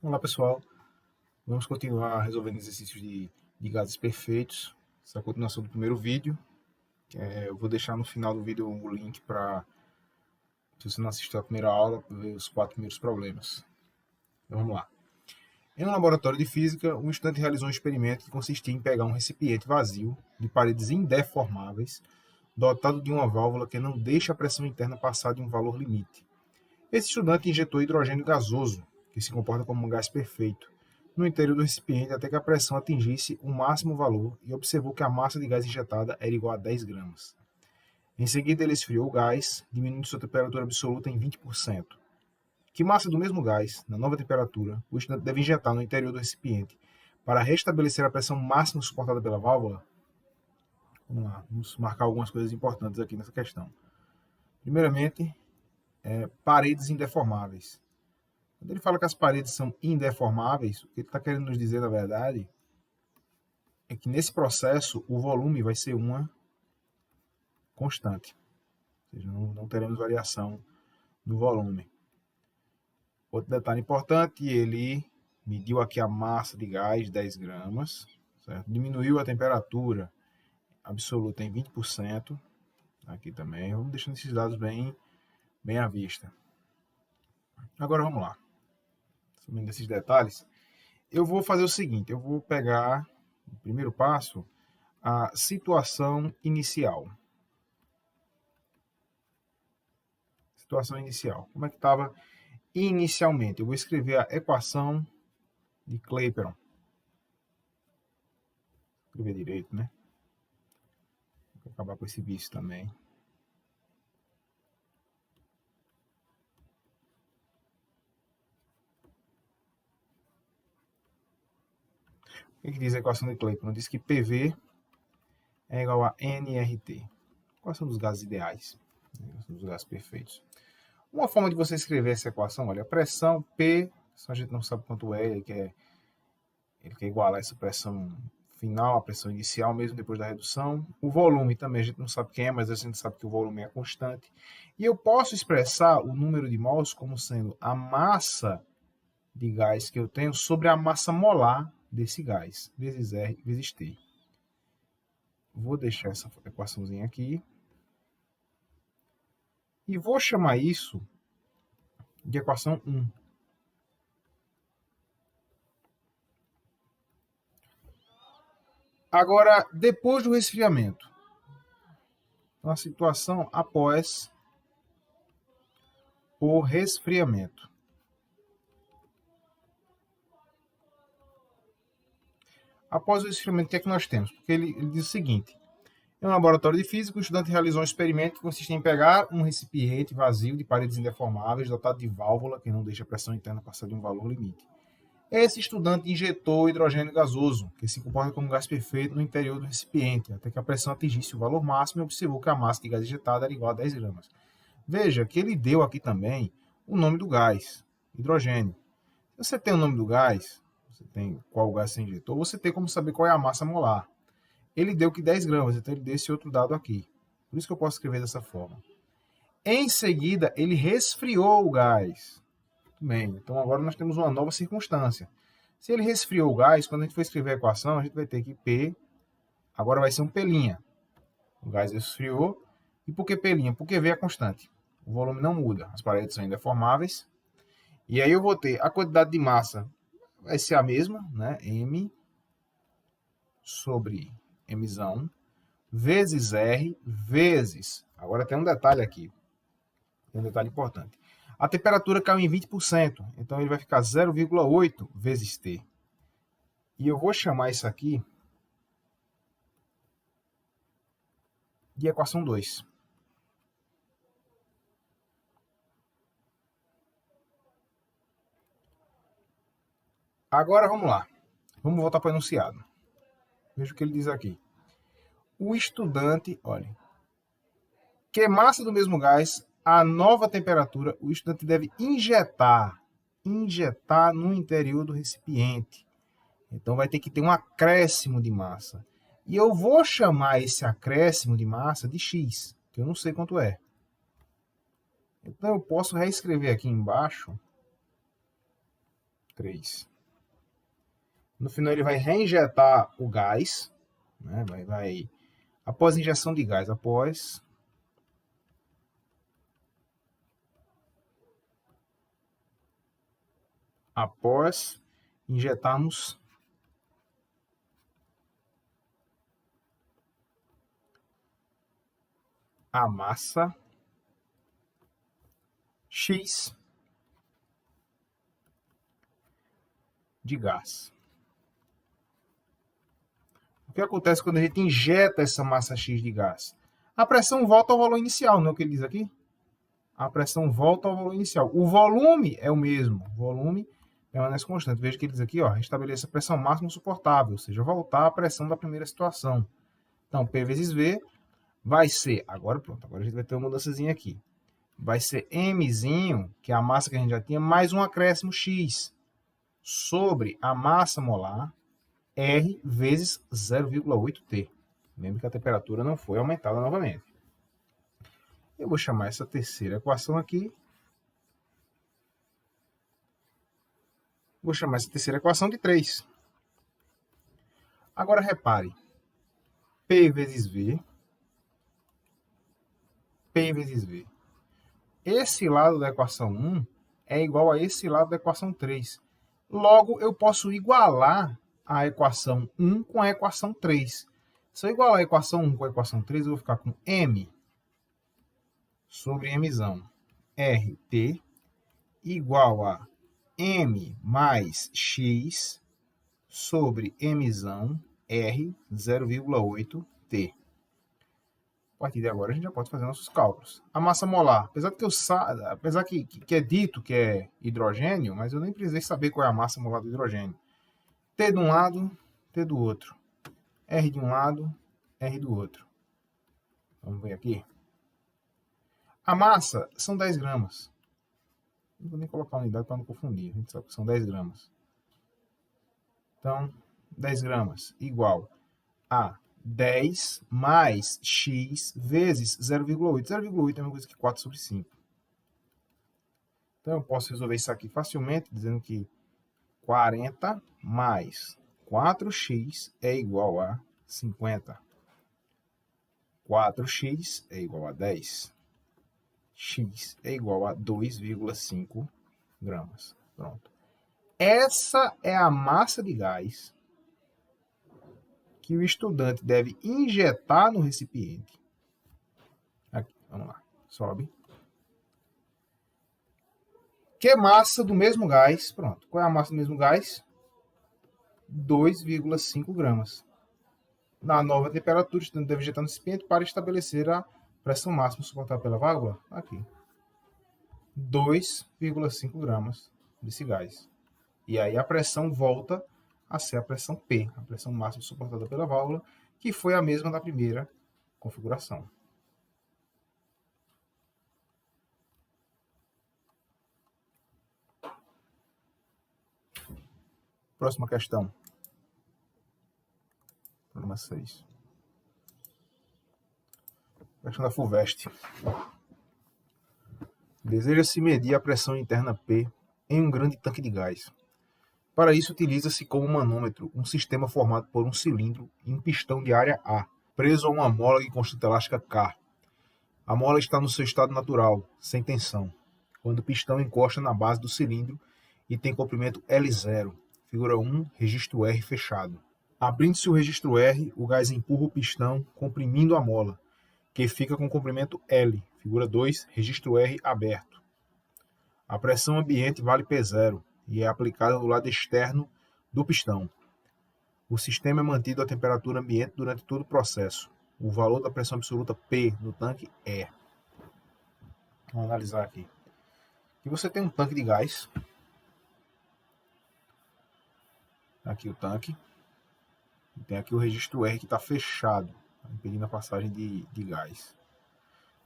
Olá pessoal, vamos continuar resolvendo exercícios de gases perfeitos. Essa é a continuação do primeiro vídeo. Eu vou deixar no final do vídeo o link para, se você não assistiu a primeira aula, ver os 4 primeiros problemas. Então vamos lá. Em um laboratório de física, um estudante realizou um experimento que consistia em pegar um recipiente vazio, de paredes indeformáveis, dotado de uma válvula que não deixa a pressão interna passar de um valor limite. Esse estudante injetou hidrogênio gasoso, que se comporta como um gás perfeito, no interior do recipiente até que a pressão atingisse o máximo valor e observou que a massa de gás injetada era igual a 10 gramas. Em seguida, ele esfriou o gás, diminuindo sua temperatura absoluta em 20%. Que massa do mesmo gás, na nova temperatura, o estudante deve injetar no interior do recipiente para restabelecer a pressão máxima suportada pela válvula? Vamos lá, vamos marcar algumas coisas importantes aqui nessa questão. Primeiramente, paredes indeformáveis. Quando ele fala que as paredes são indeformáveis, o que ele está querendo nos dizer, na verdade, é que nesse processo o volume vai ser uma constante. Ou seja, não teremos variação no volume. Outro detalhe importante, ele mediu aqui a massa de gás, 10 gramas, certo? Diminuiu a temperatura absoluta em 20%. Aqui também, vamos deixando esses dados bem à vista. Agora vamos lá. Subindo esses detalhes, eu vou fazer o seguinte, eu vou pegar, o primeiro passo, a situação inicial. Situação inicial. Como é que estava inicialmente? Eu vou escrever a equação de Clapeyron. Escrever direito, né? Vou acabar com esse vício também. O que diz a equação de Clapeyron? Diz que PV é igual a nRT. Equação dos gases ideais, dos gases perfeitos. Uma forma de você escrever essa equação, olha, a pressão P, a gente não sabe quanto é, ele quer igualar essa pressão final, a pressão inicial, mesmo depois da redução. O volume também, a gente não sabe quem é, mas a gente sabe que o volume é constante. E eu posso expressar o número de mols como sendo a massa de gás que eu tenho sobre a massa molar desse gás, vezes R vezes T. Vou deixar essa equaçãozinha aqui. E vou chamar isso de equação 1. Agora, depois do resfriamento, a situação após o resfriamento. Após o resfriamento, o que é que nós temos? Porque ele diz o seguinte: em um laboratório de física, o estudante realizou um experimento que consistia em pegar um recipiente vazio de paredes indeformáveis, dotado de válvula, que não deixa a pressão interna passar de um valor limite. Esse estudante injetou hidrogênio gasoso, que se comporta como gás perfeito, no interior do recipiente, até que a pressão atingisse o valor máximo e observou que a massa de gás injetada era igual a 10 gramas. Veja que ele deu aqui também o nome do gás, hidrogênio. Se você tem o nome do gás, você tem qual gás você injetou, você tem como saber qual é a massa molar. Ele deu que 10 gramas, então ele deu esse outro dado aqui. Por isso que eu posso escrever dessa forma. Em seguida, ele resfriou o gás. Bem, então agora nós temos uma nova circunstância. Se ele resfriou o gás, quando a gente for escrever a equação, a gente vai ter que P, agora vai ser um P'. O gás esfriou. E por que P'? Porque V é a constante. O volume não muda, as paredes são indeformáveis. E aí eu vou ter a quantidade de massa, vai ser a mesma, né? M sobre Mzão, vezes R, vezes... Agora tem um detalhe aqui, tem um detalhe importante. A temperatura caiu em 20%, então ele vai ficar 0,8 vezes T. E eu vou chamar isso aqui de equação 2. Agora vamos lá. Vamos voltar para o enunciado. Veja o que ele diz aqui. O estudante, olha, que massa do mesmo gás, a nova temperatura, o estudante deve injetar no interior do recipiente. Então vai ter que ter um acréscimo de massa. E eu vou chamar esse acréscimo de massa de X, que eu não sei quanto é. Então eu posso reescrever aqui embaixo 3. No final ele vai reinjetar o gás, né? Após a injeção de gás, após injetarmos a massa X de gás. O que acontece quando a gente injeta essa massa X de gás? A pressão volta ao valor inicial, não é o que ele diz aqui? A pressão volta ao valor inicial. O volume é o mesmo. O volume permanece constante. Veja que ele diz aqui, ó, restabeleça a pressão máxima suportável, ou seja, voltar à pressão da primeira situação. Então, P vezes V vai ser, agora pronto, agora a gente vai ter uma mudançazinha aqui. Vai ser Mzinho, que é a massa que a gente já tinha, mais um acréscimo X, sobre a massa molar, R vezes 0,8T. Lembre que a temperatura não foi aumentada novamente. Eu vou chamar essa terceira equação aqui. Vou chamar essa terceira equação de 3. Agora repare. P vezes V. P vezes V. Esse lado da equação 1 é igual a esse lado da equação 3. Logo, eu posso igualar a equação 1 com a equação 3. Se eu igualar a equação 1 com a equação 3, eu vou ficar com M sobre Mzão RT igual a M mais X sobre Mzão R 0,8T. A partir de agora, a gente já pode fazer nossos cálculos. A massa molar, apesar que é dito que é hidrogênio, mas eu nem precisei saber qual é a massa molar do hidrogênio. T de um lado, T do outro. R de um lado, R do outro. Vamos ver aqui. A massa são 10 gramas. Não vou nem colocar a unidade para não confundir. A gente sabe que são 10 gramas. Então, 10 gramas igual a 10 mais X vezes 0,8. 0,8 é uma coisa que 4 sobre 5. Então, eu posso resolver isso aqui facilmente, dizendo que 40 mais 4x é igual a 50. 4x é igual a 10. X é igual a 2,5 gramas. Pronto. Essa é a massa de gás que o estudante deve injetar no recipiente. Aqui, vamos lá. Sobe. Que é massa do mesmo gás? Pronto. Qual é a massa do mesmo gás? 2,5 gramas. Na nova temperatura, o estudante deve injetar no recipiente para estabelecer a pressão máxima suportável pela válvula. Aqui. 2,5 gramas desse gás. E aí a pressão volta a ser a pressão P, a pressão máxima suportada pela válvula, que foi a mesma da primeira configuração. Próxima questão. Problema 6. Questão da FUVEST. Deseja-se medir a pressão interna P em um grande tanque de gás. Para isso, utiliza-se como manômetro um sistema formado por um cilindro e um pistão de área A, preso a uma mola de constante elástica K. A mola está no seu estado natural, sem tensão, quando o pistão encosta na base do cilindro e tem comprimento L0, figura 1, registro R fechado. Abrindo-se o registro R, o gás empurra o pistão, comprimindo a mola, que fica com comprimento L, figura 2, registro R aberto. A pressão ambiente vale P0 e é aplicada do lado externo do pistão. O sistema é mantido à temperatura ambiente durante todo o processo. O valor da pressão absoluta P no tanque é... Vamos analisar aqui. Aqui você tem um tanque de gás. Aqui o tanque. E tem aqui o registro R que está fechado, impedindo a passagem de gás.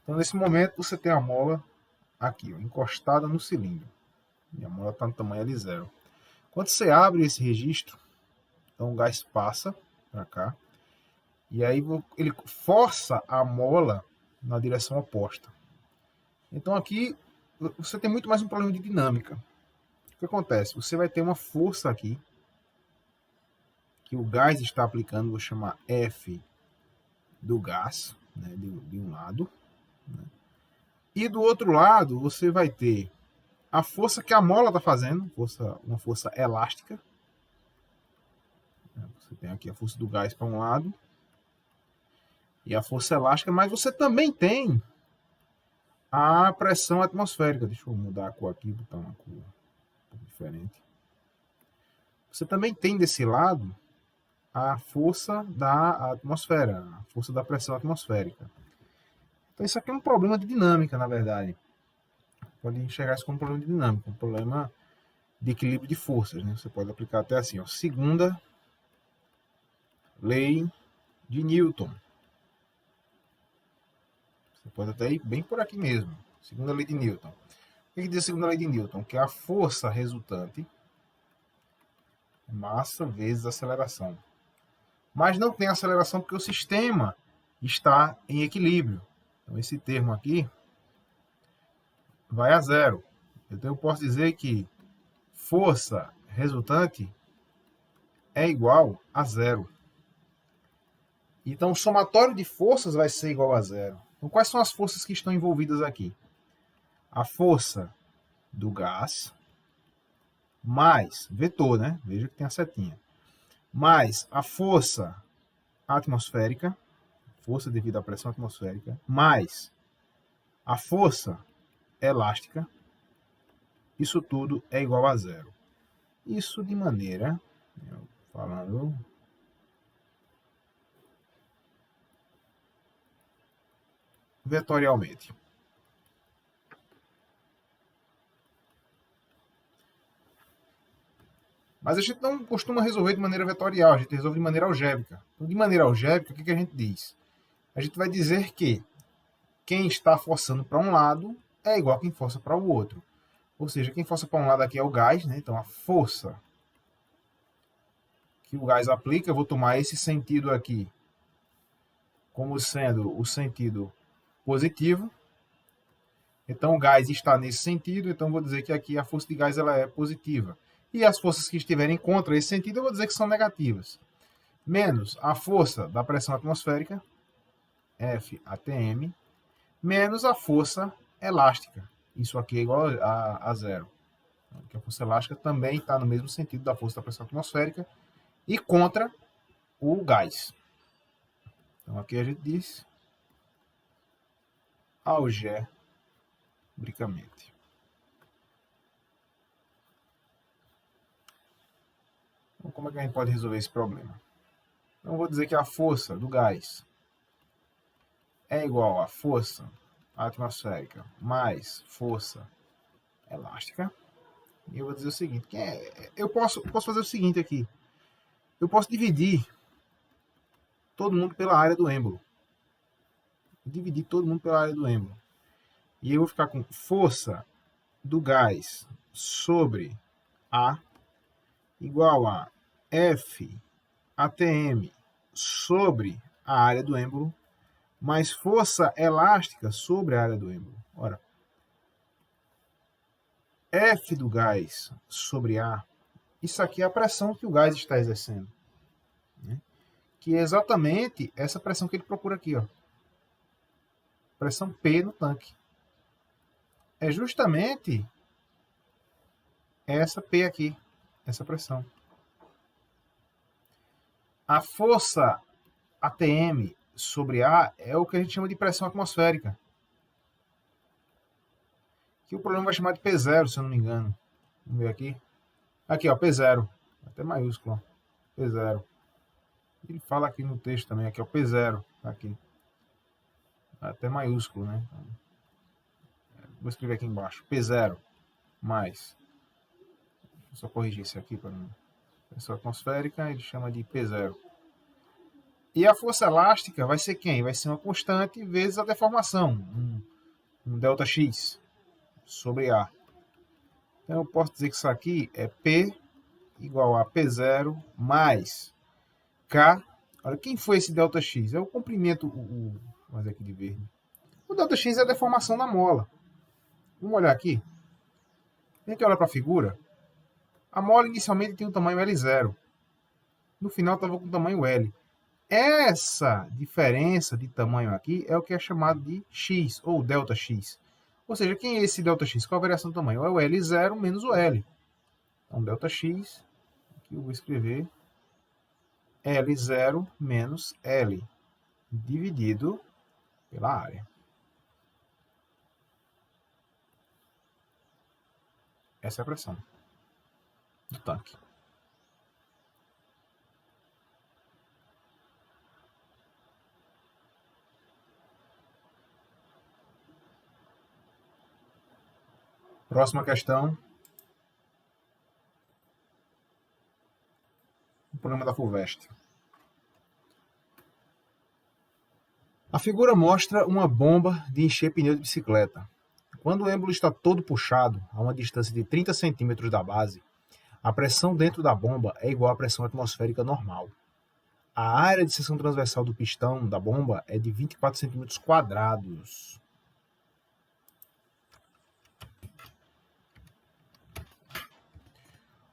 Então, nesse momento, você tem a mola aqui, ó, encostada no cilindro. E a mola está no tamanho L0. Quando você abre esse registro, então o gás passa para cá. E aí ele força a mola na direção oposta. Então aqui você tem muito mais um problema de dinâmica. que acontece? Você vai ter uma força aqui, que o gás está aplicando, vou chamar F do gás, né, de um lado. Né? E do outro lado, você vai ter a força que a mola está fazendo, uma força elástica. Você tem aqui a força do gás para um lado e a força elástica, mas você também tem a pressão atmosférica. Deixa eu mudar a cor aqui, botar uma cor um pouco diferente. Você também tem desse lado a força da atmosfera, a força da pressão atmosférica. Então isso aqui é um problema de dinâmica, na verdade. Pode enxergar isso como um problema de dinâmica, um problema de equilíbrio de forças. Né? Você pode aplicar até assim, ó, segunda lei de Newton. Você pode até ir bem por aqui mesmo. Segunda lei de Newton. O que diz a segunda lei de Newton? Que a força resultante é massa vezes aceleração. Mas não tem aceleração porque o sistema está em equilíbrio. Então esse termo aqui vai a zero. Então eu posso dizer que força resultante é igual a zero. Então o somatório de forças vai ser igual a zero. Então quais são as forças que estão envolvidas aqui? A força do gás mais, vetor, né? Veja que tem a setinha. Mais a força atmosférica, força devido à pressão atmosférica, mais a força elástica, isso tudo é igual a zero. Isso de maneira, falando vetorialmente. Mas a gente não costuma resolver de maneira vetorial, a gente resolve de maneira algébrica. Então, de maneira algébrica, o que a gente diz? A gente vai dizer que quem está forçando para um lado é igual a quem força para o outro. Ou seja, quem força para um lado aqui é o gás, né? Então a força que o gás aplica, eu vou tomar esse sentido aqui como sendo o sentido positivo. Então o gás está nesse sentido, então vou dizer que aqui a força de gás ela é positiva. E as forças que estiverem contra esse sentido, eu vou dizer que são negativas. Menos a força da pressão atmosférica, F ATM, menos a força elástica. Isso aqui é igual a zero. Porque a força elástica também está no mesmo sentido da força da pressão atmosférica e contra o gás. Então aqui a gente diz algebricamente. Então, como é que a gente pode resolver esse problema? Então, eu vou dizer que a força do gás é igual à força atmosférica mais força elástica. E eu vou dizer o seguinte, eu posso fazer o seguinte aqui. Eu posso dividir todo mundo pela área do êmbolo. Dividir todo mundo pela área do êmbolo. E eu vou ficar com força do gás sobre A igual a F ATM sobre a área do êmbolo mais força elástica sobre a área do êmbolo. Ora, F do gás sobre A, isso aqui é a pressão que o gás está exercendo. Né? Que é exatamente essa pressão que ele procura aqui. Ó. Pressão P no tanque. É justamente essa P aqui, essa pressão. A força ATM sobre A é o que a gente chama de pressão atmosférica. Que o problema vai chamar de P0, se eu não me engano. Vamos ver aqui. Aqui, ó, P0. Até maiúsculo, ó. P0. Ele fala aqui no texto também, aqui, ó, P0. Aqui. Até maiúsculo, né? Vou escrever aqui embaixo. P0 mais. Deixa eu só corrigir isso aqui para não. Pressão atmosférica, ele chama de P0. E a força elástica vai ser quem? Vai ser uma constante vezes a deformação. Um ΔX sobre A. Então eu posso dizer que isso aqui é P igual a P0 mais K. Olha, quem foi esse ΔX? É o comprimento, vou fazer aqui de verde. O ΔX é a deformação da mola. Vamos olhar aqui. A gente olha para a figura. A mola inicialmente tinha o tamanho L0. No final estava com o tamanho L. Essa diferença de tamanho aqui é o que é chamado de X, ou delta X. Ou seja, quem é esse delta X? Qual a variação do tamanho? É o L0 menos o L. Então, delta X, aqui eu vou escrever L0 menos L, dividido pela área. Essa é a pressão do tanque. Próxima questão. O problema da FUVEST. A figura mostra uma bomba de encher pneu de bicicleta. Quando o êmbolo está todo puxado, a uma distância de 30 centímetros da base, a pressão dentro da bomba é igual à pressão atmosférica normal. A área de seção transversal do pistão da bomba é de 24 centímetros quadrados.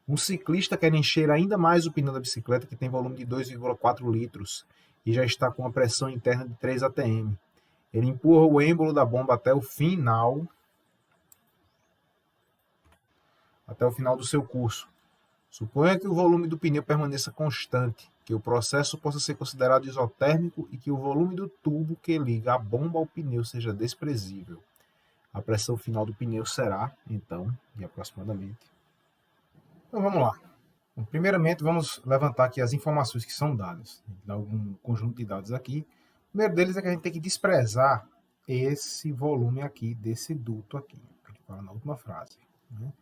Um ciclista quer encher ainda mais o pneu da bicicleta, que tem volume de 2,4 litros e já está com a pressão interna de 3 atm. Ele empurra o êmbolo da bomba até o final do seu curso. Suponha que o volume do pneu permaneça constante, que o processo possa ser considerado isotérmico e que o volume do tubo que liga a bomba ao pneu seja desprezível. A pressão final do pneu será, então, de aproximadamente. Então vamos lá. Bom, primeiramente, vamos levantar aqui as informações que são dadas. Dá algum conjunto de dados aqui. O primeiro deles é que a gente tem que desprezar esse volume aqui, desse duto aqui, que ele fala na última frase. Né?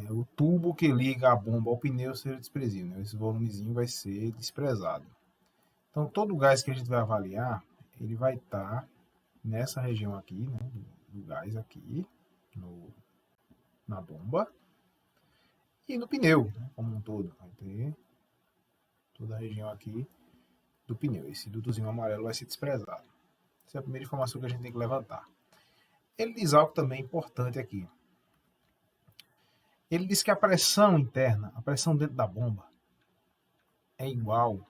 O tubo que liga a bomba ao pneu seja desprezível. Né? Esse volumezinho vai ser desprezado. Então, todo o gás que a gente vai avaliar, ele vai estar nessa região aqui, né, do gás aqui, na bomba, e no pneu, né, como um todo. Vai ter toda a região aqui do pneu. Esse dutozinho amarelo vai ser desprezado. Essa é a primeira informação que a gente tem que levantar. Ele diz algo também importante aqui. Ele diz que a pressão interna, a pressão dentro da bomba, é igual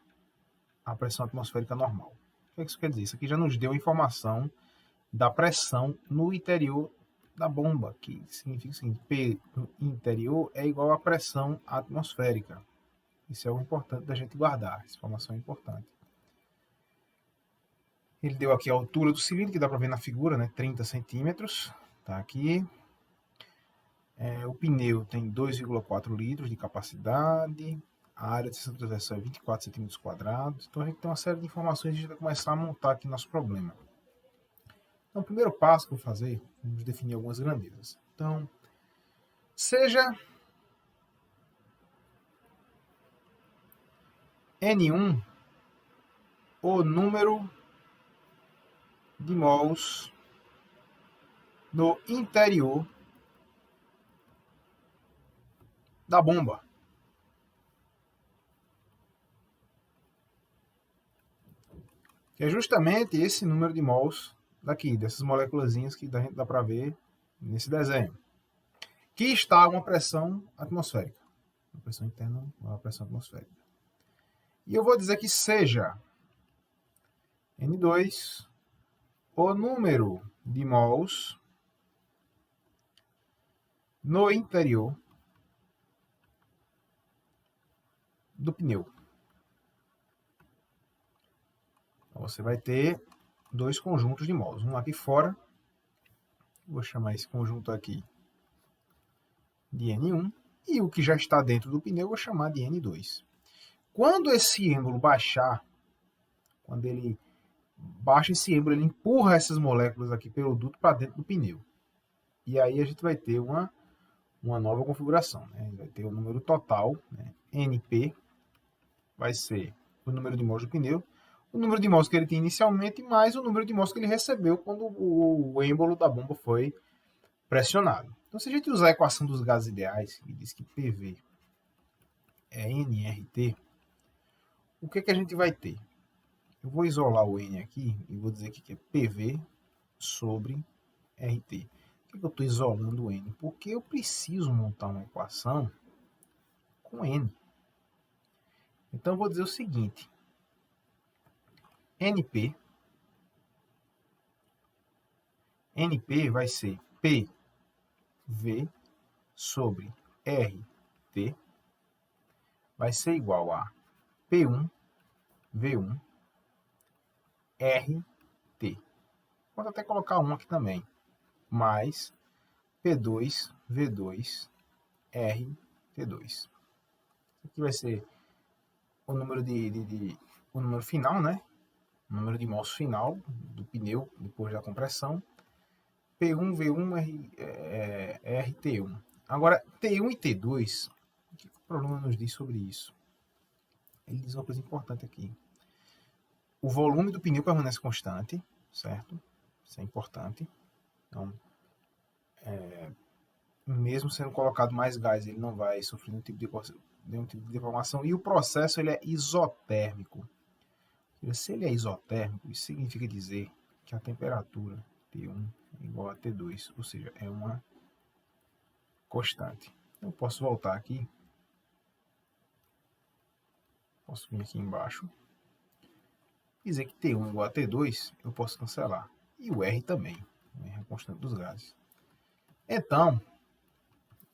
à pressão atmosférica normal. O que isso quer dizer? Isso aqui já nos deu a informação da pressão no interior da bomba, que significa o seguinte: P no interior é igual à pressão atmosférica. Isso é o importante da gente guardar, essa informação é importante. Ele deu aqui a altura do cilindro, que dá para ver na figura, né? 30 centímetros. Tá aqui. O pneu tem 2,4 litros de capacidade. A área de seção transversal é 24 centímetros quadrados. Então a gente tem uma série de informações e a gente vai começar a montar aqui nosso problema. Então, o primeiro passo que eu vou fazer, vamos definir algumas grandezas. Então, seja N1 o número de mols no interior da bomba. Que é justamente esse número de mols daqui, dessas moléculazinhas que a gente dá para ver nesse desenho. Que está a uma pressão atmosférica. Uma pressão interna, uma pressão atmosférica. E eu vou dizer que seja N2 o número de mols no interior do pneu. Então, você vai ter dois conjuntos de mols. Um aqui fora, vou chamar esse conjunto aqui de N1, e o que já está dentro do pneu, vou chamar de N2. Quando esse êmbolo baixar, quando ele baixa esse êmbolo, ele empurra essas moléculas aqui pelo duto para dentro do pneu. E aí a gente vai ter uma nova configuração. Né? Vai ter o número total, né? NP, vai ser o número de mols do pneu, o número de mols que ele tinha inicialmente, mais o número de mols que ele recebeu quando o êmbolo da bomba foi pressionado. Então, se a gente usar a equação dos gases ideais, que diz que PV é nRT, o que a gente vai ter? Eu vou isolar o N aqui e vou dizer que é PV sobre RT. Por que eu estou isolando o N? Porque eu preciso montar uma equação com N. Então, vou dizer o seguinte. NP vai ser PV sobre RT vai ser igual a P1, V1, RT. Pode até colocar 1 aqui também. Mais P2, V2, RT2. Isso aqui vai ser o número o número final, né? O número de mols final do pneu depois da compressão. P1, V1, RT1. Agora, T1 e T2, o que o problema nos diz sobre isso? Ele diz uma coisa importante aqui. O volume do pneu permanece constante, certo? Isso é importante. Então, mesmo sendo colocado mais gás, ele não vai sofrer nenhum tipo de deformação. E o processo ele é isotérmico. Se ele é isotérmico, isso significa dizer que a temperatura T1 é igual a T2, ou seja, é uma constante. Eu posso voltar aqui. Posso vir aqui embaixo. Dizer que T1 é igual a T2, eu posso cancelar. E o R também. O R é a constante dos gases. Então,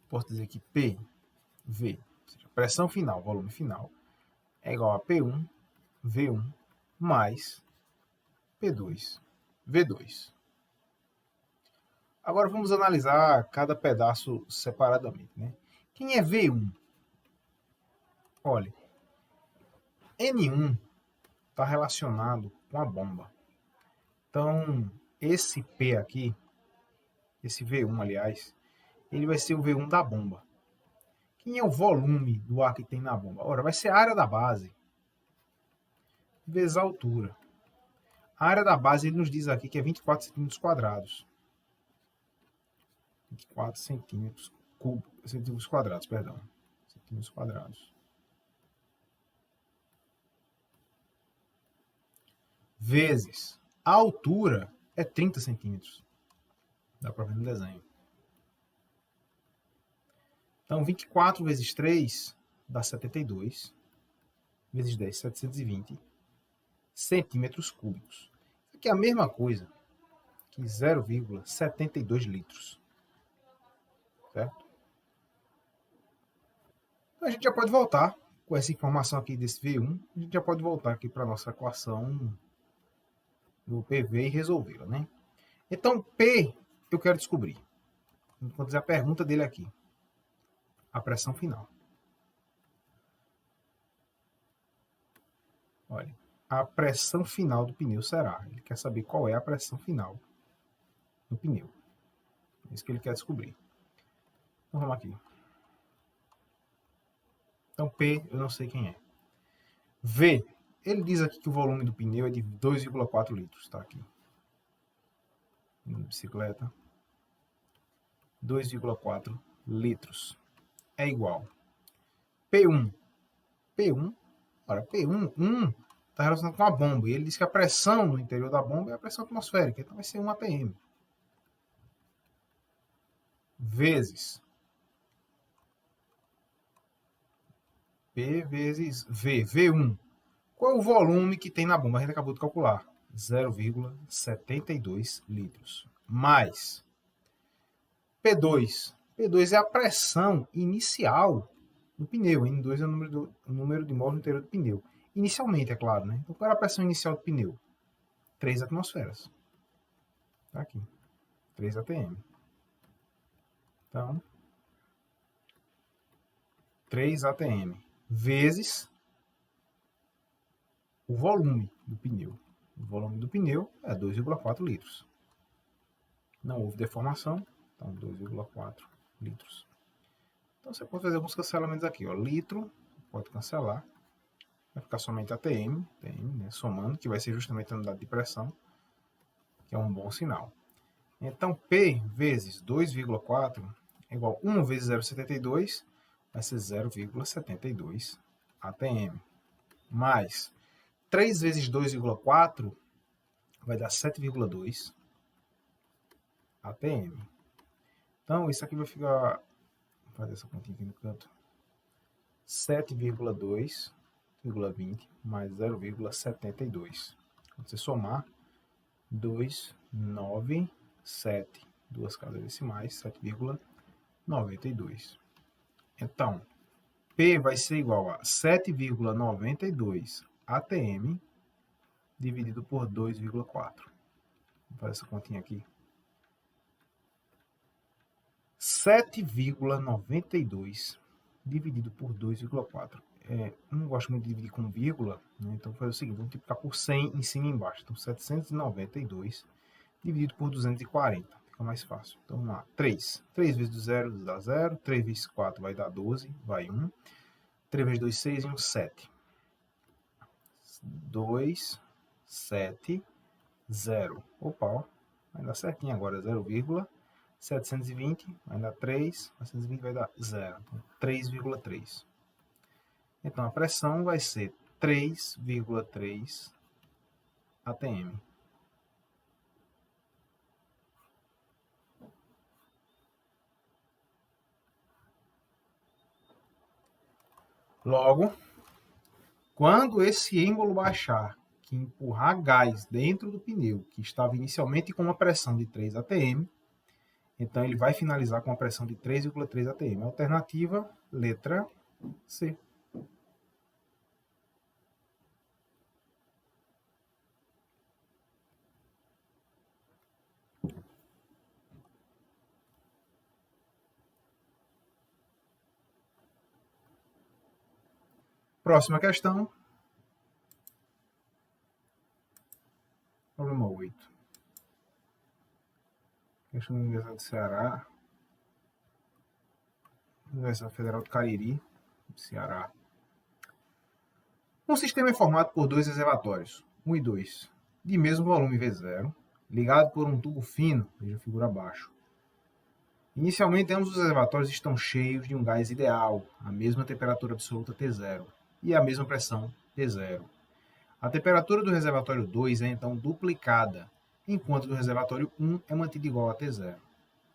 posso dizer que PV, ou seja, pressão final, volume final, é igual a P1, V1, mais P2, V2. Agora vamos analisar cada pedaço separadamente, né? Quem é V1? Olha, N1 está relacionado com a bomba. Então, esse P aqui, esse V1, aliás, ele vai ser o V1 da bomba. Quem é o volume do ar que tem na bomba? Ora, vai ser a área da base vezes a altura. A área da base, ele nos diz aqui que é 24 centímetros quadrados. 24 centímetros quadrados, perdão. Centímetros quadrados. Vezes a altura é 30 centímetros. Dá para ver no desenho. Então, 24 vezes 3 dá 72. Vezes 10, 720 centímetros cúbicos. Isso aqui é a mesma coisa que 0,72 litros. Certo? Então, a gente já pode voltar com essa informação aqui desse V1. A gente já pode voltar aqui para a nossa equação do PV e resolvê-la, né? Então, P eu quero descobrir. Vou dizer a pergunta dele aqui. A pressão final. Olha, a pressão final do pneu será. Ele quer saber qual é a pressão final do pneu. É isso que ele quer descobrir. Então, vamos aqui. Então, P eu não sei quem é. V, ele diz aqui que o volume do pneu é de 2,4 litros. Está aqui. Bicicleta. 2,4 litros. É igual. P1. P1. Ora, P1, 1 está relacionado com a bomba. E ele diz que a pressão no interior da bomba é a pressão atmosférica. Então vai ser 1 atm. Vezes P vezes V. V1. Qual é o volume que tem na bomba? A gente acabou de calcular. 0,72 litros. Mais P2. P2 é a pressão inicial do pneu. N2 é o número de mols no interior do pneu. Inicialmente, é claro, né? Então, qual era a pressão inicial do pneu? 3 atmosferas. Tá aqui. 3 atm. Então, 3 atm vezes o volume do pneu. O volume do pneu é 2,4 litros. Não houve deformação, então 2,4 litros. Então você pode fazer alguns cancelamentos aqui. Ó. Litro, pode cancelar. Vai ficar somente atm, né, somando, que vai ser justamente a unidade de pressão, que é um bom sinal. Então, P vezes 2,4 é igual a 1 vezes 0,72, vai ser 0,72 atm. Mais 3 vezes 2,4 vai dar 7,2 atm. Então, isso aqui vai ficar... Vou fazer essa continha aqui no canto. 7,2,20 mais 0,72. Quando você somar, 297, duas casas decimais, 7,92. Então, P vai ser igual a 7,92 ATM dividido por 2,4. Vou fazer essa continha aqui. 7,92 dividido por 2,4. Não gosto muito de dividir com vírgula, né? Então vou fazer o seguinte, vou multiplicar por 100 em cima e embaixo. Então 792 dividido por 240, fica mais fácil. Então vamos lá, 3. 3 vezes 0 dá 0, 3 vezes 4 vai dar 12, vai 1. 3 vezes 2, 6 e 1, 7. 2, 7, 0. Opa, vai dar certinho agora, 0,720, vai dar 3, 720 vai dar 0, então 3,3. Então a pressão vai ser 3,3 atm. Logo, quando esse êmbolo baixar, que empurrar gás dentro do pneu, que estava inicialmente com uma pressão de 3 atm, então ele vai finalizar com uma pressão de 3,3 atm. Alternativa, letra C. Próxima questão. Problema 8. Questão da Universidade do Ceará. Universidade Federal do Cariri, Ceará. Um sistema é formado por dois reservatórios, 1 e 2, de mesmo volume V0, ligado por um tubo fino, veja a figura abaixo. Inicialmente, ambos os reservatórios estão cheios de um gás ideal, a mesma temperatura absoluta T0 e a mesma pressão P0. A temperatura do reservatório 2 é então duplicada, enquanto do reservatório 1 é mantida igual a T0.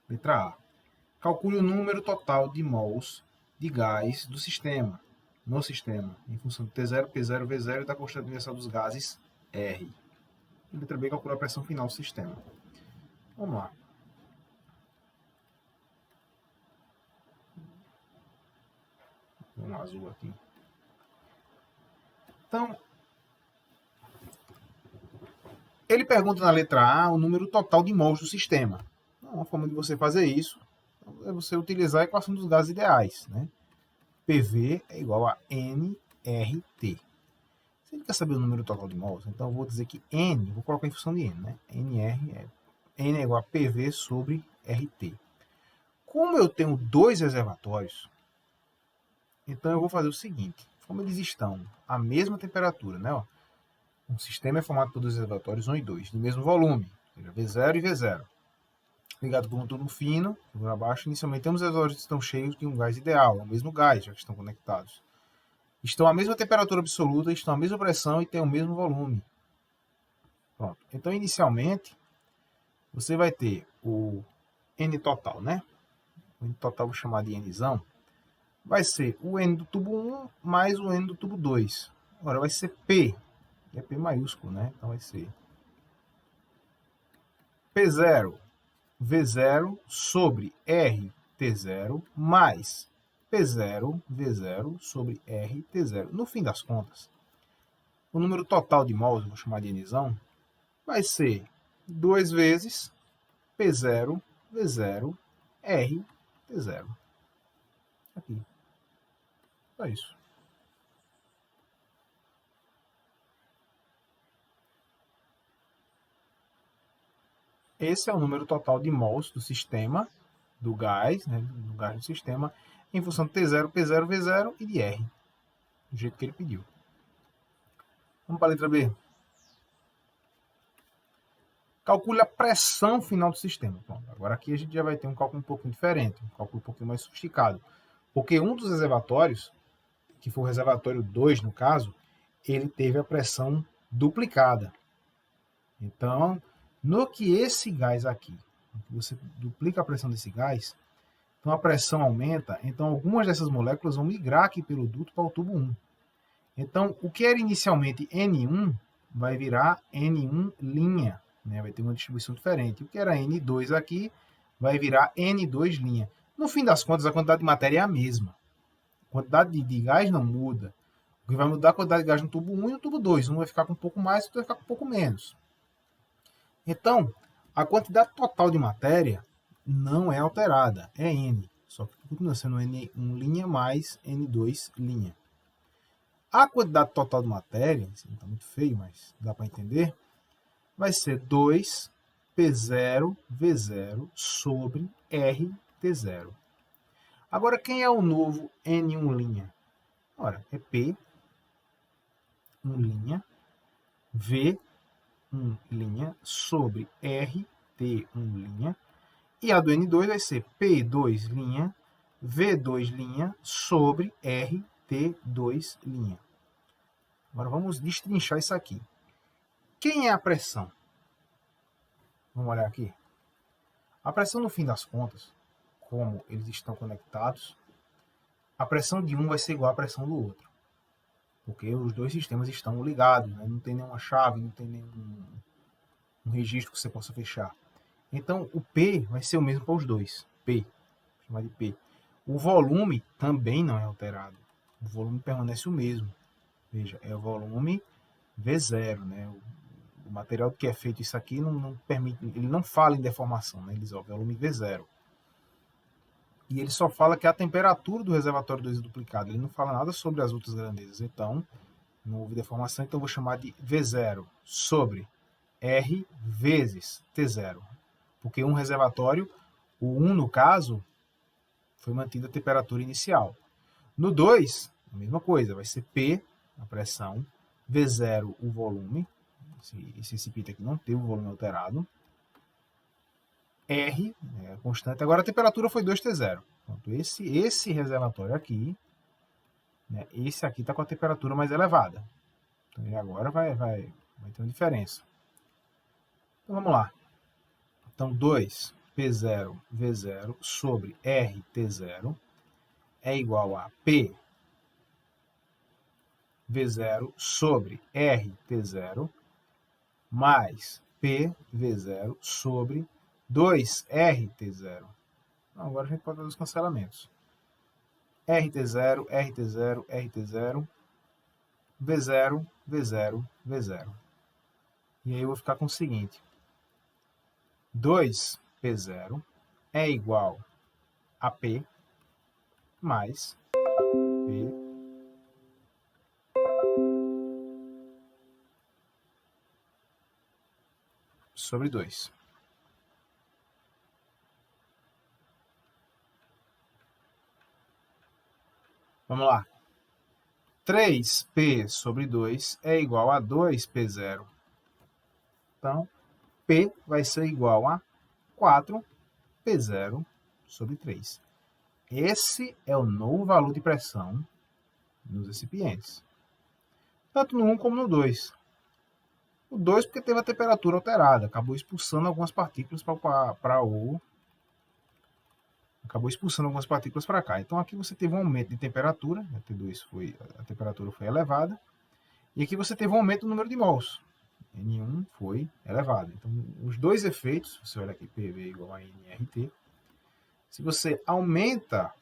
Letra A. Calcule o número total de mols de gás do sistema, no sistema, em função de T0, P0, V0 e da constante universal dos gases, R. Letra B. Calcula a pressão final do sistema. Vamos lá. Um azul aqui. Então, ele pergunta na letra A o número total de mols do sistema. Uma forma de você fazer isso é você utilizar a equação dos gases ideais, né? PV é igual a nRT. Se ele quer saber o número total de mols, então eu vou dizer que N, vou colocar em função de N, né? N é igual a PV sobre RT. Como eu tenho dois reservatórios, então eu vou fazer o seguinte, como eles estão à mesma temperatura, né? Ó, um sistema é formado por dois reservatórios, 1 e 2, do mesmo volume, ou seja, V0 e V0. Ligado por um tubo fino, por abaixo, inicialmente temos reservatórios que estão cheios de um gás ideal, é o mesmo gás, já que estão conectados. Estão à mesma temperatura absoluta, estão à mesma pressão e têm o mesmo volume. Pronto. Então, inicialmente, você vai ter o N total, né? O N total vou chamar de Nzão. Vai ser o N do tubo 1 mais o N do tubo 2. Agora vai ser P. É P maiúsculo, né? Então vai ser P0, V0 sobre RT0 mais P0, V0 sobre RT0. No fim das contas, o número total de mols, vou chamar de Nzão, vai ser 2 vezes P0, V0, RT0. Aqui. Só isso. Esse é o número total de mols do sistema, do gás, né, do gás do sistema, em função de T0, P0, V0 e de R, do jeito que ele pediu. Vamos para a letra B. Calcule a pressão final do sistema. Bom, agora aqui a gente já vai ter um cálculo um pouquinho diferente, um cálculo um pouquinho mais sofisticado. Porque um dos reservatórios, que foi o reservatório 2 no caso, ele teve a pressão duplicada. Então, no que esse gás aqui, você duplica a pressão desse gás, Então a pressão aumenta, então algumas dessas moléculas vão migrar aqui pelo duto para o tubo 1. Então o que era inicialmente N1 vai virar N1', né? Vai ter uma distribuição diferente. O que era N2 aqui vai virar N2'. No fim das contas, a quantidade de matéria é a mesma. A quantidade de gás não muda. O que vai mudar é a quantidade de gás no tubo 1 e no tubo 2. Um vai ficar com um pouco mais, outro vai ficar com um pouco menos. Então, a quantidade total de matéria não é alterada, é N. Só que continua sendo N1' mais N2'. A quantidade total de matéria, não está muito feio, mas dá para entender, vai ser 2P0V0 sobre RT0. Agora, quem é o novo N1'? Ora, é P, 1', V, 1' sobre RT1'. E a do N2 vai ser P2', V2' sobre RT2'. Agora vamos destrinchar isso aqui. Quem é a pressão? Vamos olhar aqui. A pressão, no fim das contas, como eles estão conectados, a pressão de um vai ser igual à pressão do outro. Porque os dois sistemas estão ligados, né? Não tem nenhuma chave, não tem nenhum registro que você possa fechar. Então, o P vai ser o mesmo para os dois. P, vou chamar de P. O volume também não é alterado. O volume permanece o mesmo. Veja, é o volume V0, né? O material que é feito isso aqui não permite, ele não fala em deformação, né? Ele diz, ó, volume V0. E ele só fala que a temperatura do reservatório 2 é duplicada. Ele não fala nada sobre as outras grandezas. Então, não houve deformação, então eu vou chamar de V0 sobre R vezes T0. Porque um reservatório, o 1 no caso, foi mantida a temperatura inicial. No 2, a mesma coisa, vai ser P, a pressão, V0, o volume, esse recipiente aqui não tem o volume alterado, R, a constante, agora a temperatura foi 2T0. Pronto, esse reservatório aqui, né, esse aqui está com a temperatura mais elevada. Então ele agora vai ter uma diferença. Então vamos lá. Então 2P0, V0 sobre RT0 é igual a P V0 sobre RT0 mais PV0 sobre 2RT0. Então, agora a gente pode fazer os cancelamentos. RT0, RT0, RT0, V0, V0, V0. E aí eu vou ficar com o seguinte. 2P0 é igual a P mais P sobre 2. Vamos lá. 3P sobre 2 é igual a 2P0. Então, P vai ser igual a 4P0 sobre 3. Esse é o novo valor de pressão nos recipientes. Tanto no 1 como no 2. O 2 porque teve a temperatura alterada, acabou expulsando algumas partículas para o... Acabou expulsando algumas partículas para cá. Então aqui você teve um aumento de temperatura, T2 a temperatura foi elevada, e aqui você teve um aumento no número de mols. N1 foi elevado. Então os dois efeitos, você olha aqui, PV igual a nRT, se você aumenta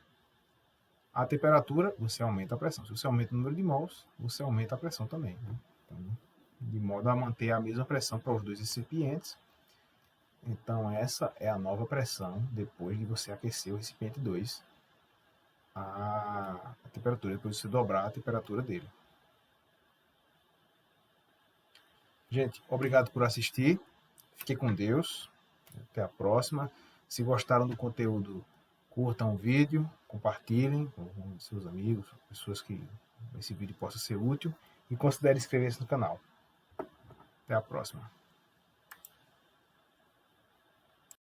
a temperatura, você aumenta a pressão. Se você aumenta o número de mols, você aumenta a pressão também. Né? Então, de modo a manter a mesma pressão para os dois recipientes. Então, essa é a nova pressão depois de você aquecer o recipiente 2 a temperatura, depois de você dobrar a temperatura dele. Gente, obrigado por assistir. Fique com Deus. Até a próxima. Se gostaram do conteúdo, curtam o vídeo, compartilhem com seus amigos, pessoas que esse vídeo possa ser útil, e considere inscrever-se no canal. Até a próxima.